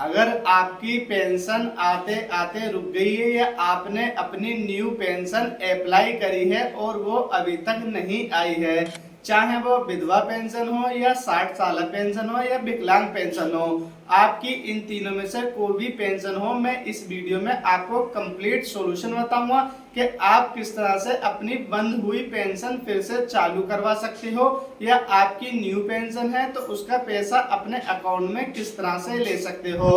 अगर आपकी पेंशन आते आते रुक गई है या आपने अपनी न्यू पेंशन अप्लाई करी है और वो अभी तक नहीं आई है, चाहे वो विधवा पेंशन हो या 60 साल पेंशन हो या विकलांग पेंशन हो, आपकी इन तीनों में से कोई भी पेंशन हो, मैं इस वीडियो में आपको कंप्लीट सॉल्यूशन बताऊंगा कि आप किस तरह से अपनी बंद हुई पेंशन फिर से चालू करवा सकते हो या आपकी न्यू पेंशन है तो उसका पैसा अपने अकाउंट में किस तरह से ले सकते हो।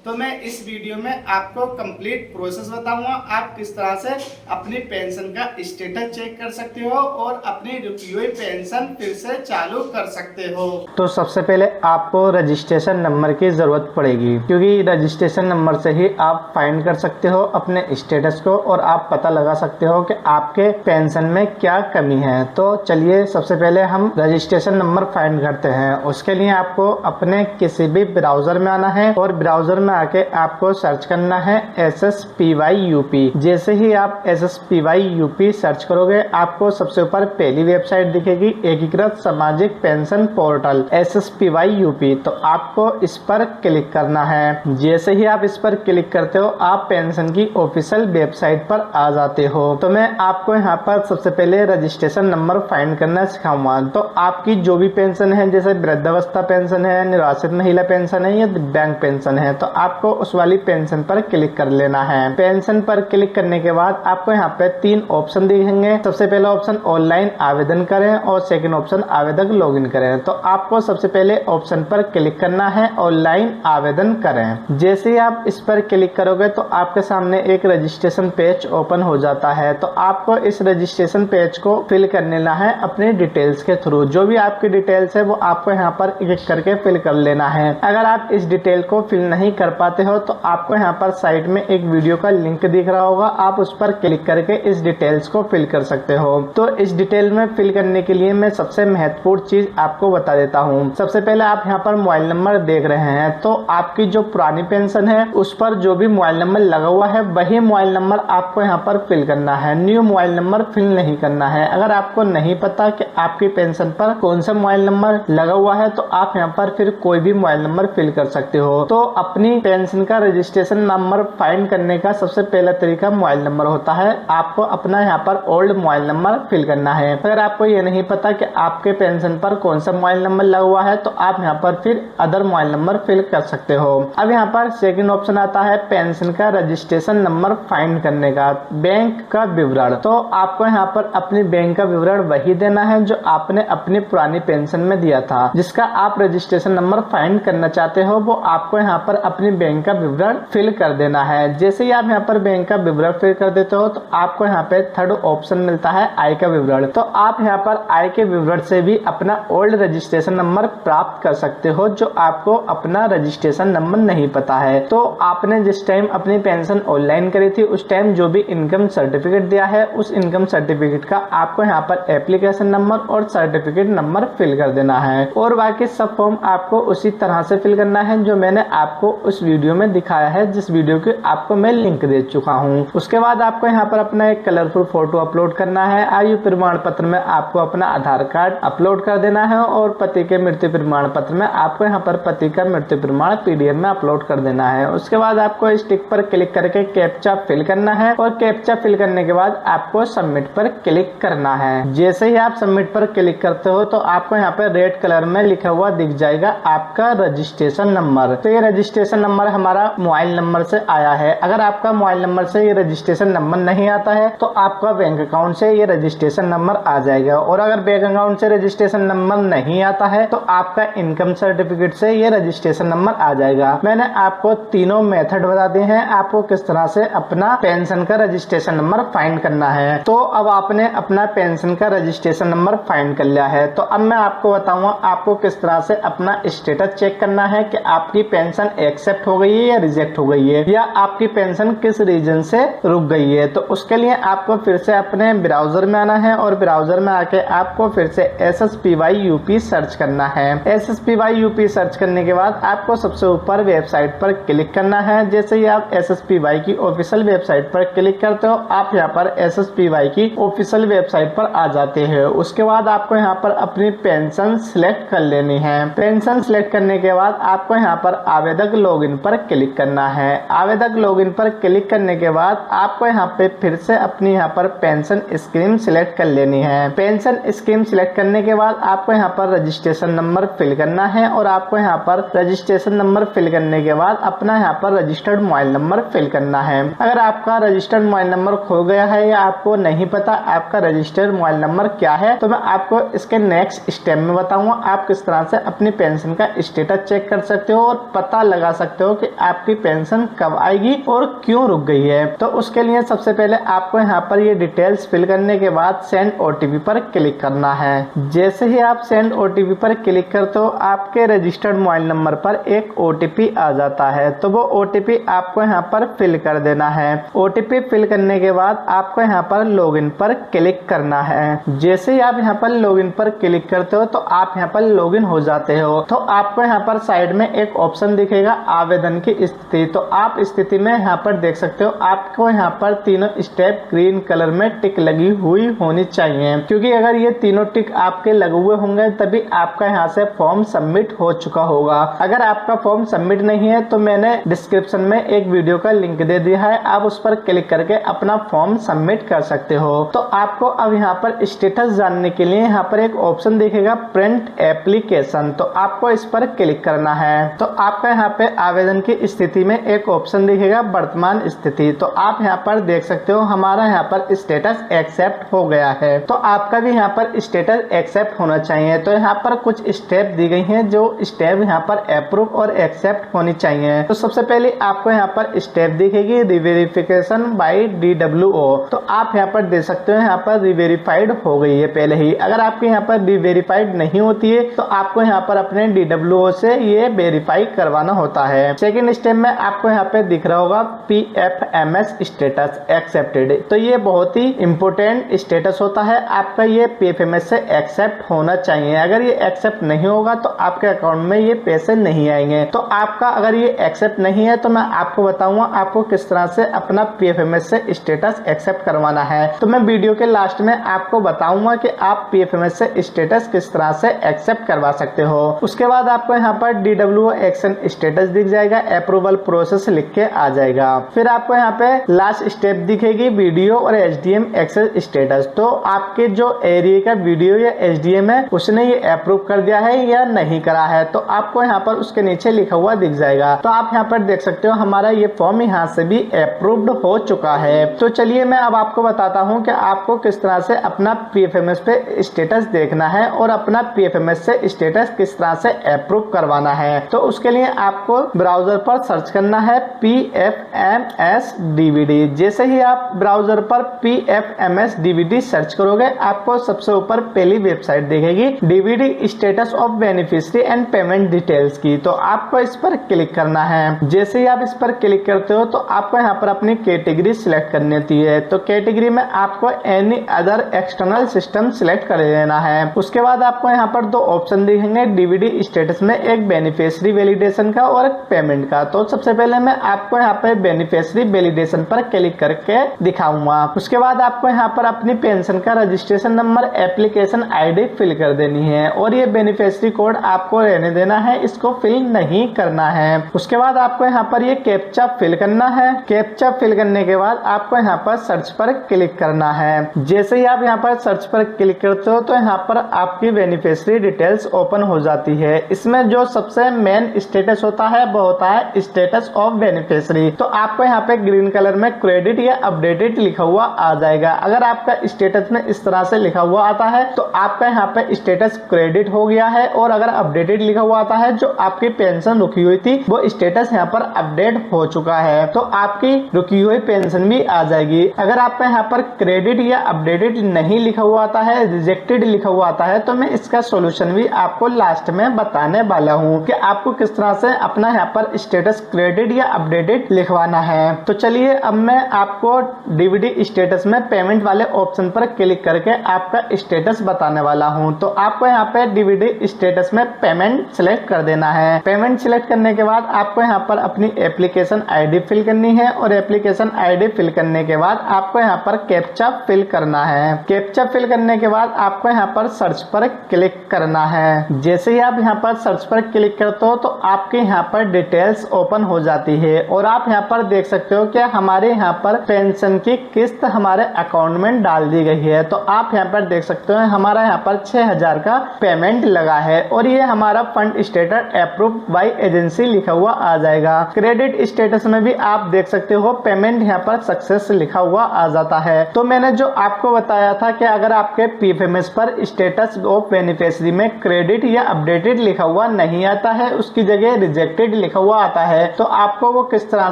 तो मैं इस वीडियो में आपको कंप्लीट प्रोसेस बताऊंगा, आप किस तरह से अपनी पेंशन का स्टेटस चेक कर सकते हो और अपनी रुकी हुई पेंशन फिर से चालू कर सकते हो। तो सबसे पहले आपको रजिस्ट्रेशन नंबर की जरूरत पड़ेगी, क्योंकि रजिस्ट्रेशन नंबर से ही आप फाइंड कर सकते हो अपने स्टेटस को और आप पता लगा सकते हो कि आपके पेंशन में क्या कमी है। तो चलिए सबसे पहले हम रजिस्ट्रेशन नंबर फाइंड करते हैं। उसके लिए आपको अपने किसी भी ब्राउजर में आना है और ब्राउजर में आके आपको सर्च करना है SSPYUP। जैसे ही आप SSPYUP सर्च करोगे आपको सबसे ऊपर पहली वेबसाइट दिखेगी, एकीकृत सामाजिक पेंशन पोर्टल SSPYUP। तो आपको इस पर क्लिक करना है। जैसे ही आप इस पर क्लिक करते हो आप पेंशन की ऑफिशियल वेबसाइट पर आ जाते हो। तो मैं आपको यहाँ पर सबसे पहले रजिस्ट्रेशन नंबर फाइंड करना सिखाऊंगा। तो आपकी जो भी पेंशन है, जैसे वृद्धावस्था पेंशन है, निर्वासित महिला पेंशन है या दिव्यांग पेंशन है, तो आपको उस वाली पेंशन पर क्लिक कर लेना है। पेंशन पर क्लिक करने के बाद आपको यहाँ पे 3 ऑप्शन दिखेंगे। सबसे पहला ऑप्शन ऑनलाइन आवेदन करें और सेकंड ऑप्शन आवेदक लॉगिन करें। तो आपको सबसे पहले ऑप्शन पर क्लिक करना है, ऑनलाइन आवेदन करें। जैसे ही आप इस पर क्लिक करोगे तो आपके सामने एक रजिस्ट्रेशन पेज ओपन हो जाता है। तो आपको इस रजिस्ट्रेशन पेज को फिल कर लेना है अपने डिटेल्स के थ्रू। जो भी आपकी डिटेल्स है वो आपको यहाँ पर एक करके फिल कर लेना है। अगर आप इस डिटेल को फिल नहीं कर पाते हो तो आपको यहाँ पर साइड में एक वीडियो का लिंक दिख रहा होगा, आप उस पर क्लिक करके इस डिटेल्स को फिल कर सकते हो। तो इस डिटेल में फिल करने के लिए मैं सबसे महत्वपूर्ण चीज आपको बता देता हूँ। सबसे पहले आप यहाँ पर मोबाइल नंबर देख रहे हैं, तो आपकी जो पुरानी पेंशन है उस पर जो भी मोबाइल नंबर लगा हुआ है वही मोबाइल नंबर आपको यहाँ पर फिल करना है। न्यू मोबाइल नंबर फिल नहीं करना है। अगर आपको नहीं पता कि आपकी पेंशन पर कौन सा मोबाइल नंबर लगा हुआ है तो आप यहाँ पर फिर कोई भी मोबाइल नंबर फिल कर सकते हो। तो अपनी पेंशन का रजिस्ट्रेशन नंबर फाइंड करने का सबसे पहला तरीका मोबाइल नंबर होता है। आपको अपना यहाँ पर ओल्ड मोबाइल नंबर फिल करना है। अगर आपको ये नहीं पता कि आपके पेंशन पर कौन सा मोबाइल नंबर लगा हुआ है तो आप यहाँ पर फिर अदर मोबाइल नंबर फिल कर सकते हो। अब यहाँ पर सेकंड ऑप्शन आता है पेंशन का रजिस्ट्रेशन नंबर फाइंड करने का, बैंक का विवरण। तो आपको यहाँ पर अपनी बैंक का विवरण वही देना है जो आपने अपनी पुरानी पेंशन में दिया था। जिसका आप रजिस्ट्रेशन नंबर फाइंड करना चाहते हो वो आपको यहाँ पर अपनी बैंक का विवरण फिल कर देना है। जैसे ही आप यहाँ पर बैंक का विवरण फिल कर देते हो तो आपको यहाँ पे थर्ड ऑप्शन मिलता है आय का विवरण। तो आप यहाँ पर आय के विवरण से भी अपना ओल्ड रजिस्ट्रेशन नंबर प्राप्त कर सकते हो जो आपको अपना रजिस्ट्रेशन नंबर नहीं पता है। तो आपने जिस टाइम अपनी पेंशन ऑनलाइन करी थी उस टाइम जो भी इनकम सर्टिफिकेट दिया है उस इनकम सर्टिफिकेट का आपको यहाँ पर एप्लीकेशन नंबर और सर्टिफिकेट नंबर फिल कर देना है। और बाकी सब फॉर्म आपको उसी तरह से फिल करना है जो मैंने आपको उस वीडियो में दिखाया है, जिस वीडियो की आपको मैं लिंक दे चुका हूँ। उसके बाद आपको यहाँ पर अपना एक कलरफुल फोटो अपलोड करना है। आयु प्रमाण पत्र में आपको अपना आधार कार्ड अपलोड कर देना है और पति के मृत्यु प्रमाण पत्र में आपको यहाँ पर पति का मृत्यु प्रमाण PDF में अपलोड कर देना है। उसके बाद आपको इस टिक पर क्लिक करके कैप्चा फिल करना है और कैप्चा फिल करने के बाद आपको सबमिट पर क्लिक करना है। जैसे ही आप सबमिट पर क्लिक करते हो तो आपको यहाँ पे रेड कलर में लिखा हुआ दिख जाएगा आपका रजिस्ट्रेशन नंबर। तो ये रजिस्ट्रेशन नंबर हमारा मोबाइल नंबर से आया है। अगर आपका मोबाइल नंबर से ये रजिस्ट्रेशन नंबर नहीं आता है तो आपका बैंक अकाउंट से ये रजिस्ट्रेशन नंबर आ जाएगा। और अगर बैंक अकाउंट से रजिस्ट्रेशन नंबर नहीं आता है तो आपका इनकम सर्टिफिकेट से ये रजिस्ट्रेशन नंबर आ जाएगा। मैंने आपको तीनों मेथड बता दिए हैं आपको किस तरह से अपना पेंशन का रजिस्ट्रेशन नंबर फाइंड करना है। तो अब आपने अपना पेंशन का रजिस्ट्रेशन नंबर फाइंड कर लिया है। तो अब मैं आपको बताऊंगा आपको किस तरह से अपना स्टेटस चेक करना है कि आपकी पेंशन एक्सेप्ट हो गई है या रिजेक्ट हो गई है या आपकी पेंशन किस रीजन से रुक गई है। तो उसके लिए आपको फिर से अपने ब्राउजर में आना है और ब्राउजर में आके आपको फिर से SSPYUP सर्च करना है। SSPYUP सर्च करने के बाद आपको सबसे ऊपर वेबसाइट पर क्लिक करना है। जैसे ही आप SSPY की ऑफिशियल वेबसाइट पर क्लिक करते हो हो आप यहाँ पर SSPY की ऑफिशियल वेबसाइट पर आ जाते हैं। उसके बाद आपको यहाँ पर अपनी पेंशन सिलेक्ट कर लेनी है। पेंशन सिलेक्ट करने के बाद आपको यहाँ पर आवेदक लॉगिन पर क्लिक करना है। आवेदक लॉगिन पर क्लिक करने के बाद आपको यहाँ पे फिर से अपनी यहाँ पर पेंशन स्कीम सिलेक्ट कर लेनी है। पेंशन स्कीम सिलेक्ट करने के बाद आपको यहाँ पर रजिस्ट्रेशन नंबर फिल करना है और आपको यहाँ पर रजिस्ट्रेशन नंबर फिल करने के बाद अपना यहाँ पर रजिस्टर्ड मोबाइल नंबर फिल करना है। अगर आपका रजिस्टर्ड मोबाइल नंबर खो गया है या आपको नहीं पता आपका रजिस्टर्ड मोबाइल नंबर क्या है, तो मैं आपको इसके नेक्स्ट स्टेप में बताऊंगा आप किस तरह से अपनी पेंशन का स्टेटस चेक कर सकते हो और पता लगा सकते हो कि आपकी पेंशन कब आएगी और क्यों रुक गई है। तो उसके लिए सबसे पहले आपको यहाँ पर ये डिटेल्स फिल करने के बाद सेंड OTP पर क्लिक करना है। जैसे ही आप सेंड OTP पर क्लिक करते हो आपके रजिस्टर्ड मोबाइल नंबर पर एक OTP आ जाता है, तो वो OTP आपको यहाँ पर फिल कर देना है। OTP फिल करने के बाद आपको यहाँ पर लॉगिन पर क्लिक करना है। जैसे ही आप यहाँ पर लॉगिन पर क्लिक करते हो तो आप यहाँ पर लॉगिन हो जाते हो। तो आपको यहाँ पर साइड में एक ऑप्शन दिखेगा आवेदन की स्थिति, तो आप स्थिति में यहाँ पर देख सकते हो आपको यहाँ पर तीनों स्टेप ग्रीन कलर में टिक लगी हुई होनी चाहिए, क्योंकि अगर ये तीनों टिक आपके लगे हुए होंगे तभी आपका यहाँ से फॉर्म सबमिट हो चुका होगा। अगर आपका फॉर्म सबमिट नहीं है तो मैंने डिस्क्रिप्शन में एक वीडियो का लिंक दे दिया है, आप उस पर क्लिक करके अपना फॉर्म सबमिट कर सकते हो। तो आपको अब यहाँ पर स्टेटस जानने के लिए यहाँ पर एक ऑप्शन दिखेगा प्रिंट एप्लीकेशन, तो आपको इस पर क्लिक करना है। तो आपका यहाँ पे आवेदन की स्थिति में एक ऑप्शन दिखेगा वर्तमान स्थिति, तो आप यहाँ पर देख सकते हो हमारा यहाँ पर स्टेटस एक्सेप्ट हो गया है। तो आपका भी यहाँ पर स्टेटस एक्सेप्ट होना चाहिए। तो यहाँ पर कुछ स्टेप दी गई हैं जो स्टेप यहाँ पर अप्रूव और एक्सेप्ट होनी चाहिए। तो सबसे पहले आपको यहाँ पर स्टेप दिखेगी रिवेरिफिकेशन बाय DWO, तो आप यहाँ पर देख सकते हो यहाँ पर रिवेरीफाइड हो गई है पहले ही। अगर आपके यहाँ पर रिवेरीफाइड नहीं होती है तो आपको यहाँ पर अपने DWO से ये वेरीफाई करवाना होता है। सेकेंड स्टेप में आपको यहाँ पे दिख रहा होगा PFMS स्टेटस एक्सेप्टेड, तो ये बहुत ही इंपोर्टेंट स्टेटस होता है आपका, ये PFMS से एक्सेप्ट होना चाहिए। अगर ये एक्सेप्ट नहीं होगा तो आपके अकाउंट में ये पैसे नहीं आएंगे। तो आपका अगर ये एक्सेप्ट नहीं है तो मैं आपको बताऊंगा आपको किस तरह से अपना PFMS से स्टेटस एक्सेप्ट करवाना है। तो मैं वीडियो के लास्ट में आपको बताऊंगा कि आप PFMS से स्टेटस किस तरह से एक्सेप्ट करवा सकते हो। उसके बाद आपको यहाँ पर DWO एक्शन स्टेटस दिख जाएगा, अप्रूवल प्रोसेस लिख के आ जाएगा। फिर आपको यहाँ पे लास्ट स्टेप दिखेगी वीडियो और HDM एक्सेस स्टेटस, तो आपके जो एरिया का वीडियो या HDM है उसने ये अप्रूव कर दिया है या नहीं करा है, तो आपको यहाँ पर उसके नीचे लिखा हुआ दिख जाएगा। तो आप यहाँ पर देख सकते हो हमारा ये फॉर्म यहाँ से भी अप्रूव्ड हो चुका है। तो चलिए मैं अब आपको बताता हूँ कि आपको किस तरह से अपना PFMS पे स्टेटस देखना है और अपना PFMS से स्टेटस किस तरह से अप्रूव करवाना है। तो उसके लिए आपको ब्राउजर पर सर्च करना है PFMS DVD। जैसे ही आप ब्राउजर पर PFMS DVD सर्च करोगे आपको सबसे ऊपर पहली वेबसाइट दिखेगी DVD status of beneficiary and payment details की, तो आपको इस पर क्लिक करना है। जैसे ही आप इस पर क्लिक करते हो तो आपको यहाँ पर अपनी कैटेगरी सिलेक्ट करनी होती है, तो कैटेगरी में आपको any other external system select कर लेना है। उसके बाद आपको यहाँ पर दो ऑप्शन दिखेंगे DVD स्टेटस में, एक बेनिफिशियरी वैलिडेशन का और एक पेमेंट का। तो सबसे पहले मैं आपको यहाँ पे बेनिफिशियरी वैलिडेशन पर क्लिक करके दिखाऊंगा। उसके बाद आपको यहाँ पर अपनी पेंशन का registration number, application ID fill कर देनी है और ये बेनिफिशियरी कोड आपको रहने देना है, इसको फिल नहीं करना है। उसके बाद आपको यहाँ पर ये कैप्चा फिल करना है। कैप्चा फिल करने के बाद आपको यहाँ पर सर्च पर क्लिक करना है। जैसे ही आप यहाँ पर सर्च पर क्लिक करते हो तो यहाँ पर आपकी बेनिफिशियरी डिटेल्स ओपन हो जाती है। इसमें जो सबसे मेन स्टेटस होता है वो होता है स्टेटस ऑफ बेनिफिशियरी, तो आपको यहाँ पे ग्रीन कलर में क्रेडिट या अपडेटेड लिखा हुआ आ जाएगा। अगर आपका स्टेटस में इस तरह से लिखा हुआ आता है तो आपका यहाँ पे स्टेटस क्रेडिट हो गया है, और अगर अपडेटेड लिखा हुआ आता है जो आपकी पेंशन रुकी हुई थी वो स्टेटस यहाँ पर अपडेट हो चुका है, तो आपकी रुकी हुई पेंशन भी आ जाएगी। अगर आपका यहाँ पर क्रेडिट या अपडेटेड नहीं लिखा हुआ आता है, रिजेक्टेड लिखा हुआ आता है, तो मैं इसका सोल्यूशन भी आपको लास्ट में बताने वाला हूँ कि आपको किस तरह से अपना यहाँ पर स्टेटस क्रेडिट या अपडेटेड लिखवाना है। तो चलिए अब मैं आपको DVD स्टेटस में पेमेंट वाले ऑप्शन पर क्लिक करके आपका स्टेटस बताने वाला हूँ। तो आपको यहाँ पे DVD स्टेटस में पेमेंट सिलेक्ट कर देना है। पेमेंट सिलेक्ट करने के बाद आपको यहाँ पर अपनी एप्लीकेशन ID फिल करनी है, और एप्लीकेशन ID फिल करने करने के बाद आपको यहाँ पर कैप्चा फिल करना है। कैप्चा फिल करने के बाद आपको यहाँ पर सर्च पर क्लिक करना है। जैसे ही आप यहाँ पर सर्च पर क्लिक करते हो तो आपके यहाँ पर डिटेल्स ओपन हो जाती है और आप यहाँ पर देख सकते हो कि हमारे यहाँ पर पेंशन की किस्त हमारे अकाउंट में डाल दी गई है। तो आप यहाँ पर देख सकते हो हमारा यहाँ पर 6000 का पेमेंट लगा है और ये हमारा fund status approve by agency लिखा हुआ आ जाएगा। क्रेडिट स्टेटस में भी आप देख सकते हो पेमेंट यहाँ पर सक्सेस लिखा हुआ आ जाता है। तो मैंने जो आपको बताया था कि अगर आपके पीएफएमएस पर स्टेटस ऑफ बेनिफिशियरी में क्रेडिट या अपडेटेड लिखा हुआ नहीं आता है, उसकी जगह रिजेक्टेड लिखा हुआ आता है, तो आपको वो किस तरह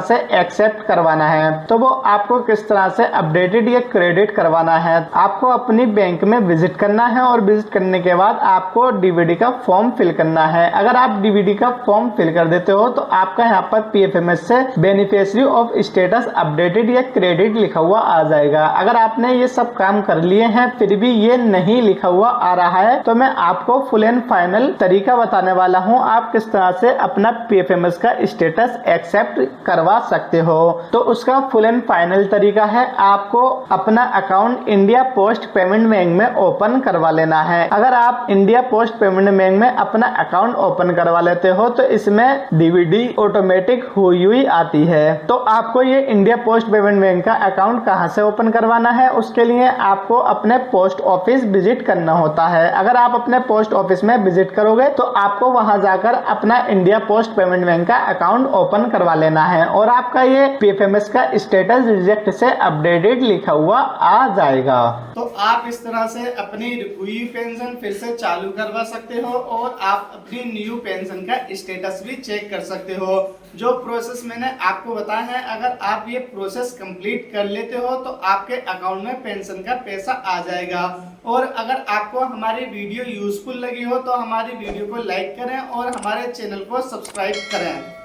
से एक्सेप्ट करवाना है, तो वो आपको किस तरह से अपडेटेड या क्रेडिट करवाना है। आपको अपनी बैंक में विजिट करना है और विजिट करने के बाद आपको डीबीडी का फॉर्म फिल करना है। अगर आप डीबीडी का फॉर्म फिल कर देते हो तो आपका यहाँ पर पीएफएमएस से बेनिफिशियरी ऑफ स्टेटस अपडेटेड या क्रेडिट लिखा हुआ आ जाएगा। अगर आपने ये सब काम कर लिए हैं फिर भी ये नहीं लिखा हुआ आ रहा है तो मैं आपको फुल एंड फाइनल तरीका बताने वाला हूँ आप किस तरह से अपना पीएफएमएस का स्टेटस एक्सेप्ट करवा सकते हो। तो उसका फुल एंड फाइनल तरीका है आपको अपना account India post payment bank में ओपन करवा लेना है। अगर आप इंडिया पोस्ट पेमेंट बैंक में अपना अकाउंट ओपन करवा लेते हो तो इसमें डीबीडी ऑटोमेटिक हुई आती है। तो आपको ये इंडिया पोस्ट पेमेंट बैंक का अकाउंट कहां से ओपन करवाना है, उसके लिए आपको अपने पोस्ट ऑफिस विजिट करना होता है। अगर आप अपने पोस्ट ऑफिस में विजिट करोगे तो आपको वहां जाकर अपना इंडिया पोस्ट पेमेंट बैंक का अकाउंट ओपन करवा लेना है और आपका ये पीएफएमएस का स्टेटस रिजेक्ट से अपडेटेड लिखा हुआ आ जाएगा। तो आप इस तरह से अपनी हुई पेंशन फिर से चालू करवा सकते हो और आप अपनी न्यू पेंशन का स्टेटस भी चेक कर सकते हो। जो प्रोसेस मैंने आपको बताया है, अगर आप ये प्रोसेस कंप्लीट कर लेते हो तो आपके अकाउंट में पेंशन का पैसा आ जाएगा। और अगर आपको हमारी वीडियो यूजफुल लगी हो तो हमारी वीडियो को लाइक करें और हमारे चैनल को सब्सक्राइब करें।